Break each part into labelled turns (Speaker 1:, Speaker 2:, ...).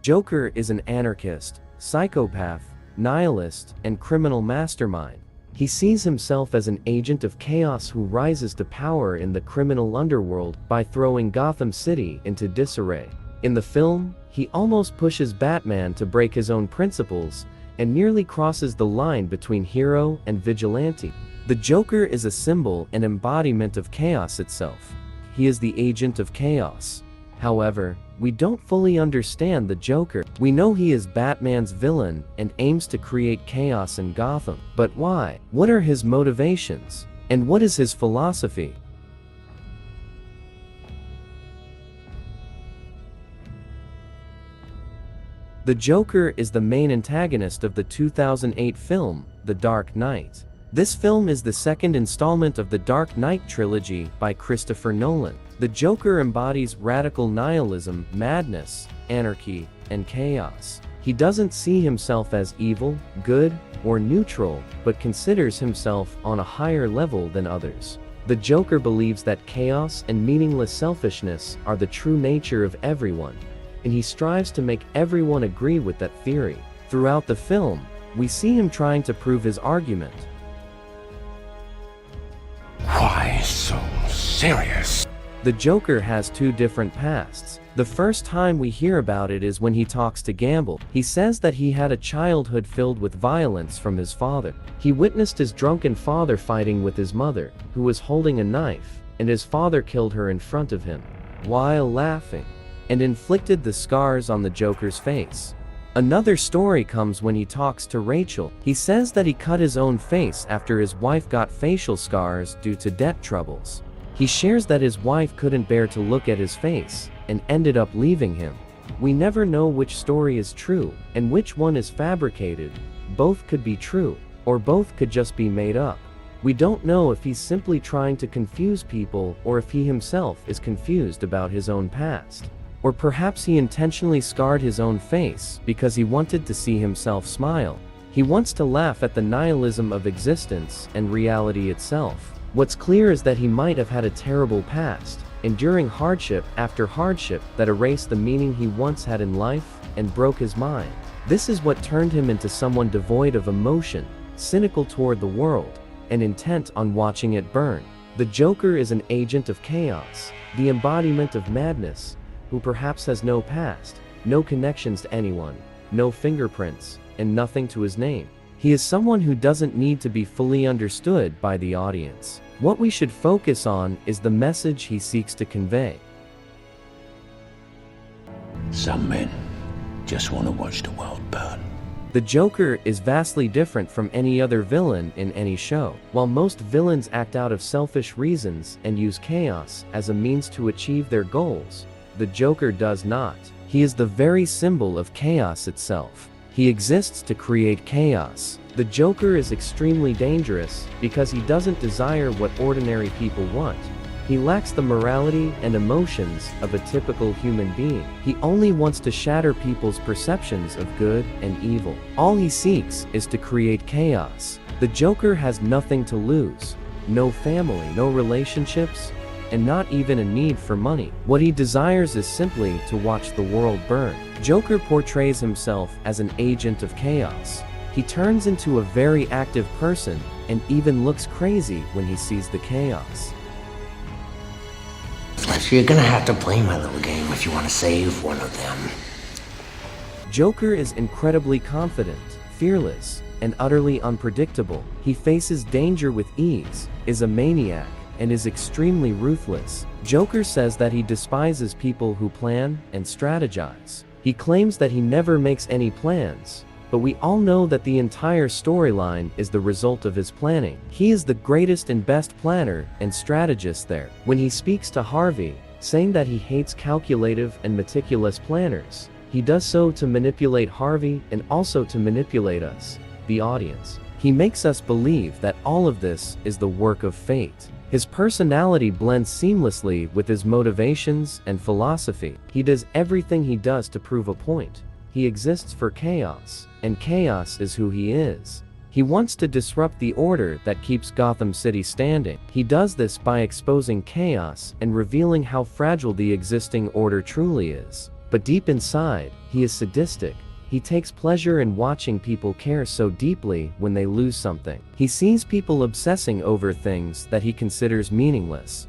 Speaker 1: Joker is an anarchist, psychopath, nihilist, and criminal mastermind. He sees himself as an agent of chaos who rises to power in the criminal underworld by throwing Gotham City into disarray. In the film, he almost pushes Batman to break his own principles and nearly crosses the line between hero and vigilante. The Joker is a symbol and embodiment of chaos itself. He is the agent of chaos. However, we don't fully understand the Joker. We know he is Batman's villain and aims to create chaos in Gotham. But why? What are his motivations? And what is his philosophy? The Joker is the main antagonist of the 2008 film, The Dark Knight. This film is the second installment of the Dark Knight trilogy by Christopher Nolan. The Joker embodies radical nihilism, madness, anarchy, and chaos. He doesn't see himself as evil, good, or neutral, but considers himself on a higher level than others. The Joker believes that chaos and meaningless selfishness are the true nature of everyone, and he strives to make everyone agree with that theory. Throughout the film, we see him trying to prove his argument.
Speaker 2: Why so serious?
Speaker 1: The Joker has two different pasts. The first time we hear about it is when he talks to Gamble. He says that he had a childhood filled with violence from his father. He witnessed his drunken father fighting with his mother, who was holding a knife, and his father killed her in front of him, while laughing, and inflicted the scars on the Joker's face. Another story comes when he talks to Rachel. He says that he cut his own face after his wife got facial scars due to debt troubles. He shares that his wife couldn't bear to look at his face and ended up leaving him. We never know which story is true and which one is fabricated. Both could be true, or both could just be made up. We don't know if he's simply trying to confuse people or if he himself is confused about his own past. Or perhaps he intentionally scarred his own face because he wanted to see himself smile. He wants to laugh at the nihilism of existence and reality itself. What's clear is that he might have had a terrible past, enduring hardship after hardship that erased the meaning he once had in life and broke his mind. This is what turned him into someone devoid of emotion, cynical toward the world, and intent on watching it burn. The Joker is an agent of chaos, the embodiment of madness, who perhaps has no past, no connections to anyone, no fingerprints, and nothing to his name. He is someone who doesn't need to be fully understood by the audience. What we should focus on is the message he seeks to convey.
Speaker 2: Some men just want to watch the world burn.
Speaker 1: The Joker is vastly different from any other villain in any show. While most villains act out of selfish reasons and use chaos as a means to achieve their goals, the Joker does not. He is the very symbol of chaos itself. He exists to create chaos. The Joker is extremely dangerous because he doesn't desire what ordinary people want. He lacks the morality and emotions of a typical human being. He only wants to shatter people's perceptions of good and evil. All he seeks is to create chaos. The Joker has nothing to lose. No family, no relationships, and not even a need for money. What he desires is simply to watch the world burn. Joker portrays himself as an agent of chaos. He turns into a very active person and even looks crazy when he sees the chaos.
Speaker 3: So you're gonna have to play my little game if you want to save one of them.
Speaker 1: Joker is incredibly confident, fearless, and utterly unpredictable. He faces danger with ease, is a maniac, and is extremely ruthless. Joker says that he despises people who plan and strategize. He claims that he never makes any plans, but we all know that the entire storyline is the result of his planning. He is the greatest and best planner and strategist there. When he speaks to Harvey, saying that he hates calculative and meticulous planners, he does so to manipulate Harvey and also to manipulate us, the audience. He makes us believe that all of this is the work of fate. His personality blends seamlessly with his motivations and philosophy. He does everything he does to prove a point. He exists for chaos, and chaos is who he is. He wants to disrupt the order that keeps Gotham City standing. He does this by exposing chaos and revealing how fragile the existing order truly is. But deep inside, he is sadistic. He takes pleasure in watching people care so deeply when they lose something. He sees people obsessing over things that he considers meaningless.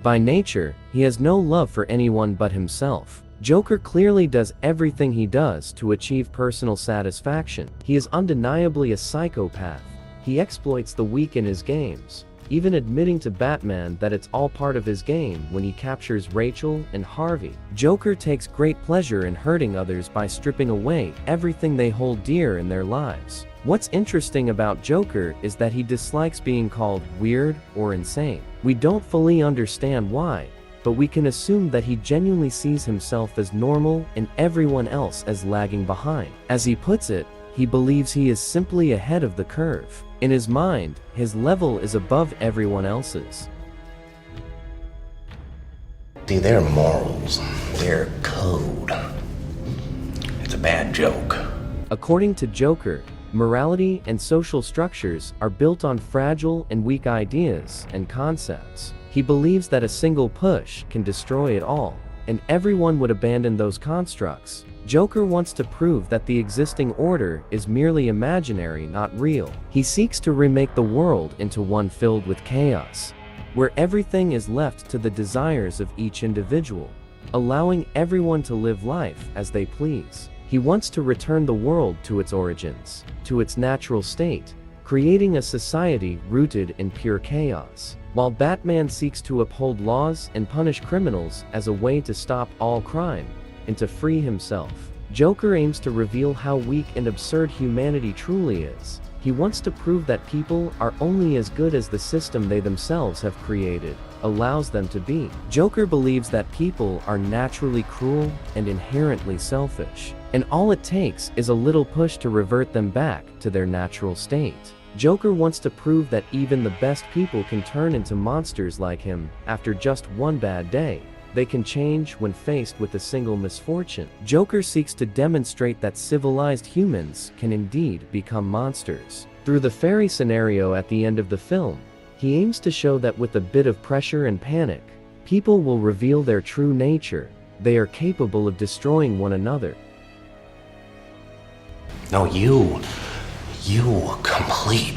Speaker 1: By nature, he has no love for anyone but himself. Joker clearly does everything he does to achieve personal satisfaction. He is undeniably a psychopath. He exploits the weak in his games, even admitting to Batman that it's all part of his game when he captures Rachel and Harvey. Joker takes great pleasure in hurting others by stripping away everything they hold dear in their lives. What's interesting about Joker is that he dislikes being called weird or insane. We don't fully understand why, but we can assume that he genuinely sees himself as normal and everyone else as lagging behind. As he puts it, he believes he is simply ahead of the curve. In his mind, his level is above everyone else's.
Speaker 2: See, their morals, their code. It's a bad joke.
Speaker 1: According to Joker, morality and social structures are built on fragile and weak ideas and concepts. He believes that a single push can destroy it all, and everyone would abandon those constructs. Joker wants to prove that the existing order is merely imaginary, not real. He seeks to remake the world into one filled with chaos, where everything is left to the desires of each individual, allowing everyone to live life as they please. He wants to return the world to its origins, to its natural state, creating a society rooted in pure chaos. While Batman seeks to uphold laws and punish criminals as a way to stop all crime and to free himself, Joker aims to reveal how weak and absurd humanity truly is. He wants to prove that people are only as good as the system they themselves have created allows them to be. Joker believes that people are naturally cruel and inherently selfish, and all it takes is a little push to revert them back to their natural state. Joker wants to prove that even the best people can turn into monsters like him after just one bad day. They can change when faced with a single misfortune. Joker seeks to demonstrate that civilized humans can indeed become monsters. Through the fairy scenario at the end of the film, he aims to show that with a bit of pressure and panic, people will reveal their true nature. They are capable of destroying one another.
Speaker 2: No, you complete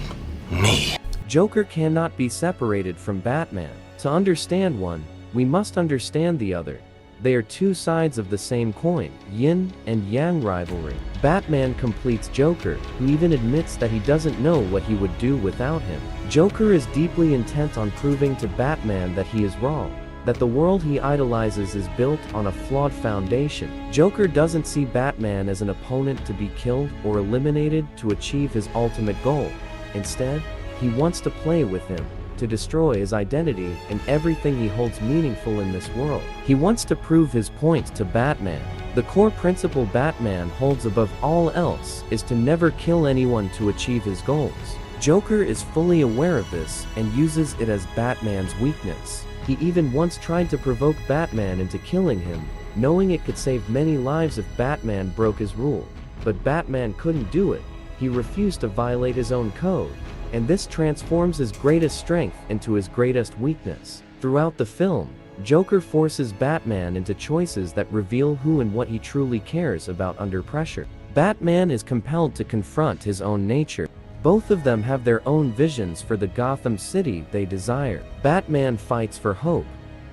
Speaker 2: me.
Speaker 1: Joker cannot be separated from Batman. To understand one, we must understand the other. They are two sides of the same coin, yin and yang rivalry. Batman completes Joker, who even admits that he doesn't know what he would do without him. Joker is deeply intent on proving to Batman that he is wrong, that the world he idolizes is built on a flawed foundation. Joker doesn't see Batman as an opponent to be killed or eliminated to achieve his ultimate goal. Instead, he wants to play with him, to destroy his identity and everything he holds meaningful in this world. He wants to prove his point to Batman. The core principle Batman holds above all else is to never kill anyone to achieve his goals. Joker is fully aware of this and uses it as Batman's weakness. He even once tried to provoke Batman into killing him, knowing it could save many lives if Batman broke his rule. But Batman couldn't do it. He refused to violate his own code, and this transforms his greatest strength into his greatest weakness. Throughout the film, Joker forces Batman into choices that reveal who and what he truly cares about under pressure. Batman is compelled to confront his own nature. Both of them have their own visions for the Gotham City they desire. Batman fights for hope,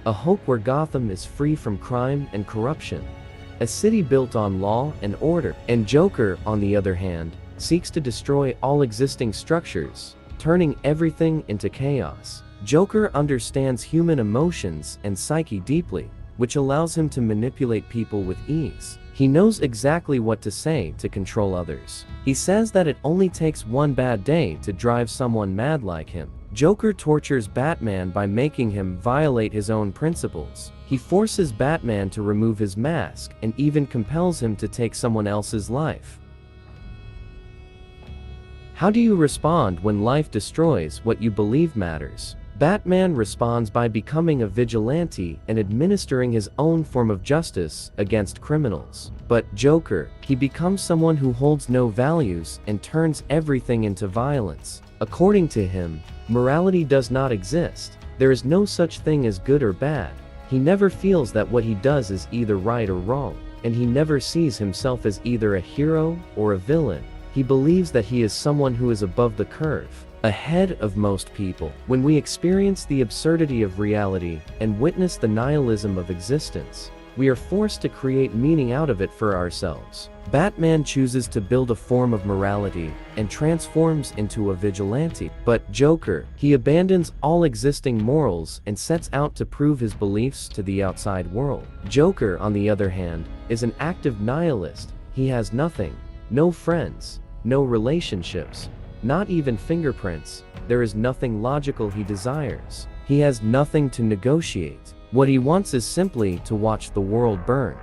Speaker 1: a hope where Gotham is free from crime and corruption, a city built on law and order. And Joker, on the other hand, seeks to destroy all existing structures, turning everything into chaos. Joker understands human emotions and psyche deeply, which allows him to manipulate people with ease. He knows exactly what to say to control others. He says that it only takes one bad day to drive someone mad like him. Joker tortures Batman by making him violate his own principles. He forces Batman to remove his mask and even compels him to take someone else's life. How do you respond when life destroys what you believe matters? Batman responds by becoming a vigilante and administering his own form of justice against criminals. But Joker, he becomes someone who holds no values and turns everything into violence. According to him, morality does not exist. There is no such thing as good or bad. He never feels that what he does is either right or wrong, and he never sees himself as either a hero or a villain. He believes that he is someone who is above the curve, ahead of most people. When we experience the absurdity of reality and witness the nihilism of existence, we are forced to create meaning out of it for ourselves. Batman chooses to build a form of morality and transforms into a vigilante. But Joker, he abandons all existing morals and sets out to prove his beliefs to the outside world. Joker, on the other hand, is an active nihilist. He has nothing, no friends, no relationships, not even fingerprints. There is nothing logical he desires. He has nothing to negotiate. What he wants is simply to watch the world burn.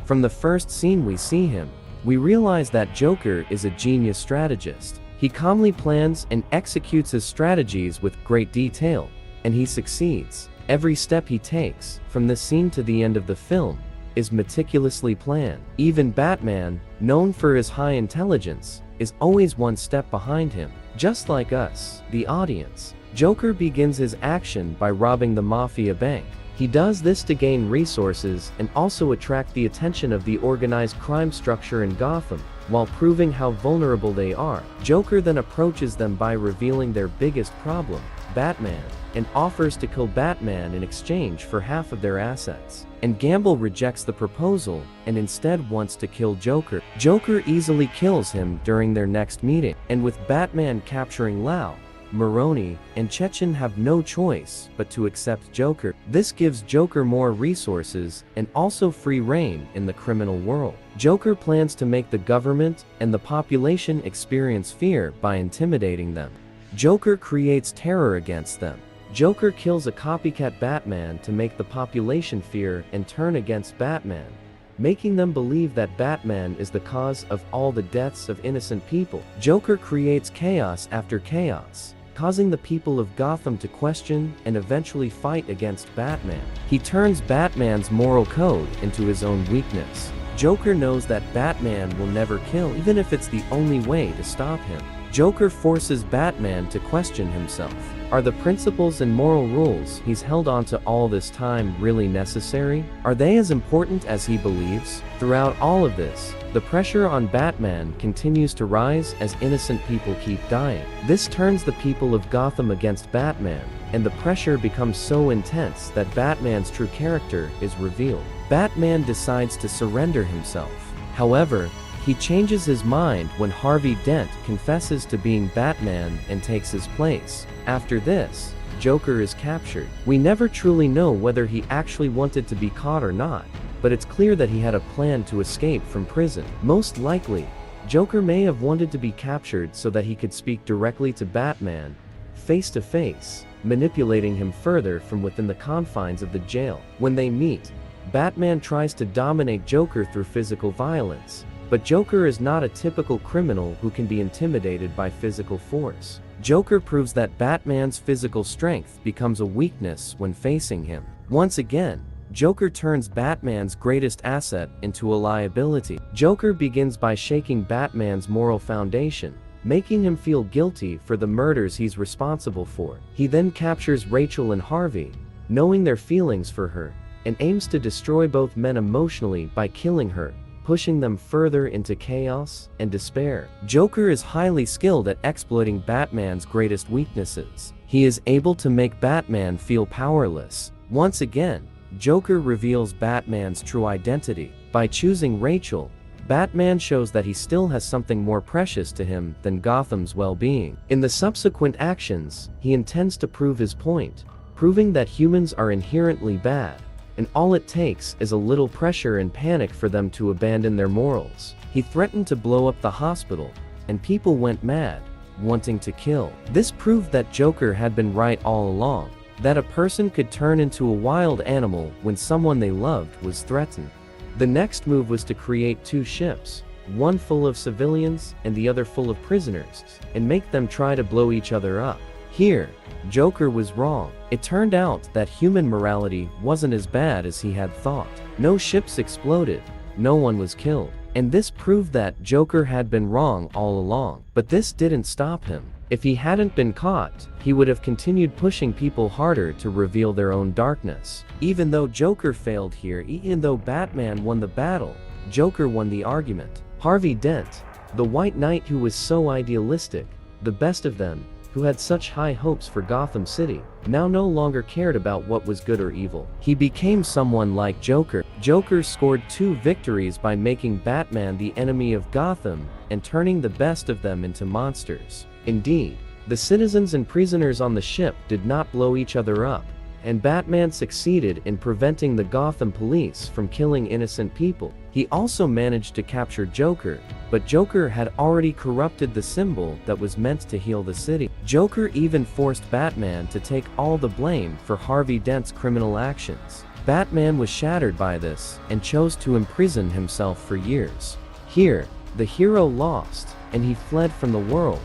Speaker 1: From the first scene we see him, we realize that Joker is a genius strategist. He calmly plans and executes his strategies with great detail, and he succeeds. Every step he takes, from this scene to the end of the film, is meticulously planned. Even Batman, known for his high intelligence, is always one step behind him. Just like us, the audience, Joker begins his action by robbing the mafia bank. He does this to gain resources and also attract the attention of the organized crime structure in Gotham, while proving how vulnerable they are. Joker then approaches them by revealing their biggest problem, Batman, and offers to kill Batman in exchange for half of their assets. And Gamble rejects the proposal and instead wants to kill Joker. Joker easily kills him during their next meeting, and with Batman capturing Lau, Maroni, and Chechen have no choice but to accept Joker. This gives Joker more resources and also free reign in the criminal world. Joker plans to make the government and the population experience fear by intimidating them. Joker creates terror against them. Joker kills a copycat Batman to make the population fear and turn against Batman, making them believe that Batman is the cause of all the deaths of innocent people. Joker creates chaos after chaos, causing the people of Gotham to question and eventually fight against Batman. He turns Batman's moral code into his own weakness. Joker knows that Batman will never kill, even if it's the only way to stop him. Joker forces Batman to question himself. Are the principles and moral rules he's held on to all this time really necessary? Are they as important as he believes? Throughout all of this, the pressure on Batman continues to rise as innocent people keep dying. This turns the people of Gotham against Batman, and the pressure becomes so intense that Batman's true character is revealed. Batman decides to surrender himself. However, he changes his mind when Harvey Dent confesses to being Batman and takes his place. After this, Joker is captured. We never truly know whether he actually wanted to be caught or not, but it's clear that he had a plan to escape from prison. Most likely, Joker may have wanted to be captured so that he could speak directly to Batman, face to face, manipulating him further from within the confines of the jail. When they meet, Batman tries to dominate Joker through physical violence. But Joker is not a typical criminal who can be intimidated by physical force. Joker proves that Batman's physical strength becomes a weakness when facing him. Once again, Joker turns Batman's greatest asset into a liability. Joker begins by shaking Batman's moral foundation, making him feel guilty for the murders he's responsible for. He then captures Rachel and Harvey, knowing their feelings for her, and aims to destroy both men emotionally by killing her, pushing them further into chaos and despair. Joker is highly skilled at exploiting Batman's greatest weaknesses. He is able to make Batman feel powerless. Once again, Joker reveals Batman's true identity. By choosing Rachel, Batman shows that he still has something more precious to him than Gotham's well-being. In the subsequent actions, he intends to prove his point, proving that humans are inherently bad, and all it takes is a little pressure and panic for them to abandon their morals. He threatened to blow up the hospital, and people went mad, wanting to kill. This proved that Joker had been right all along, that a person could turn into a wild animal when someone they loved was threatened. The next move was to create two ships, one full of civilians and the other full of prisoners, and make them try to blow each other up. Here, Joker was wrong. It turned out that human morality wasn't as bad as he had thought. No ships exploded, no one was killed. And this proved that Joker had been wrong all along. But this didn't stop him. If he hadn't been caught, he would have continued pushing people harder to reveal their own darkness. Even though Joker failed here, even though Batman won the battle, Joker won the argument. Harvey Dent, the White Knight who was so idealistic, the best of them, who had such high hopes for Gotham City, now no longer cared about what was good or evil. He became someone like Joker. Joker scored 2 victories by making Batman the enemy of Gotham and turning the best of them into monsters. Indeed, the citizens and prisoners on the ship did not blow each other up, and Batman succeeded in preventing the Gotham police from killing innocent people. He also managed to capture Joker, but Joker had already corrupted the symbol that was meant to heal the city. Joker even forced Batman to take all the blame for Harvey Dent's criminal actions. Batman was shattered by this and chose to imprison himself for years. Here, the hero lost, and he fled from the world,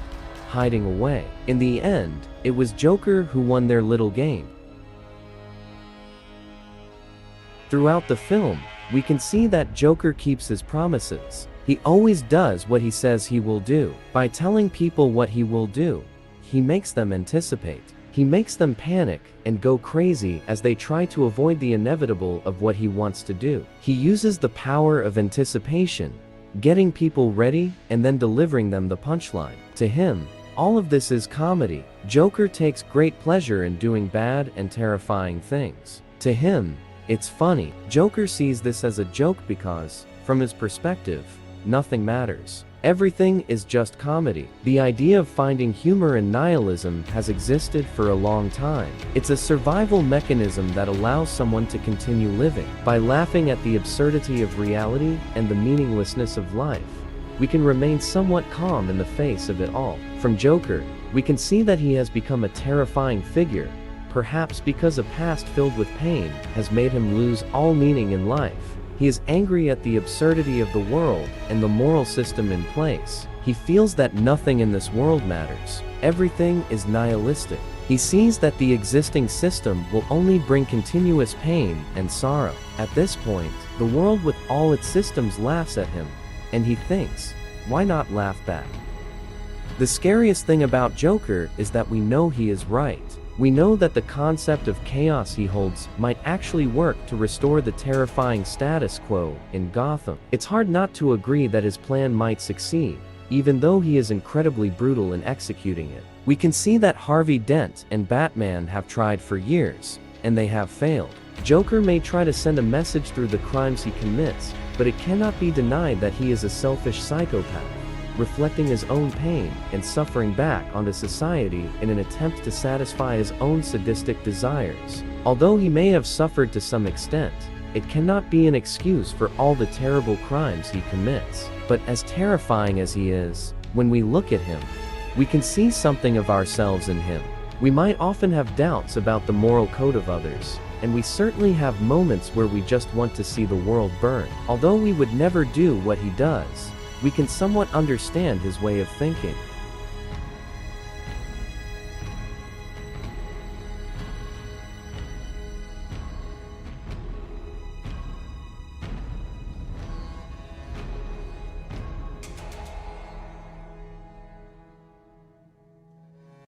Speaker 1: hiding away. In the end, it was Joker who won their little game. Throughout the film, we can see that Joker keeps his promises. He always does what he says he will do. By telling people what he will do, he makes them anticipate. He makes them panic and go crazy as they try to avoid the inevitable of what he wants to do. He uses the power of anticipation, getting people ready and then delivering them the punchline. To him, all of this is comedy. Joker takes great pleasure in doing bad and terrifying things. To him, it's funny. Joker sees this as a joke because, from his perspective, nothing matters. Everything is just comedy. The idea of finding humor in nihilism has existed for a long time. It's a survival mechanism that allows someone to continue living. By laughing at the absurdity of reality and the meaninglessness of life, we can remain somewhat calm in the face of it all. From Joker, we can see that he has become a terrifying figure, perhaps because a past filled with pain has made him lose all meaning in life. He is angry at the absurdity of the world and the moral system in place. He feels that nothing in this world matters. Everything is nihilistic. He sees that the existing system will only bring continuous pain and sorrow. At this point, the world with all its systems laughs at him, and he thinks, why not laugh back? The scariest thing about Joker is that we know he is right. We know that the concept of chaos he holds might actually work to restore the terrifying status quo in Gotham. It's hard not to agree that his plan might succeed, even though he is incredibly brutal in executing it. We can see that Harvey Dent and Batman have tried for years, and they have failed. Joker may try to send a message through the crimes he commits, but it cannot be denied that he is a selfish psychopath, reflecting his own pain and suffering back onto society in an attempt to satisfy his own sadistic desires. Although he may have suffered to some extent, it cannot be an excuse for all the terrible crimes he commits. But as terrifying as he is, when we look at him, we can see something of ourselves in him. We might often have doubts about the moral code of others, and we certainly have moments where we just want to see the world burn. Although we would never do what he does, we can somewhat understand his way of thinking.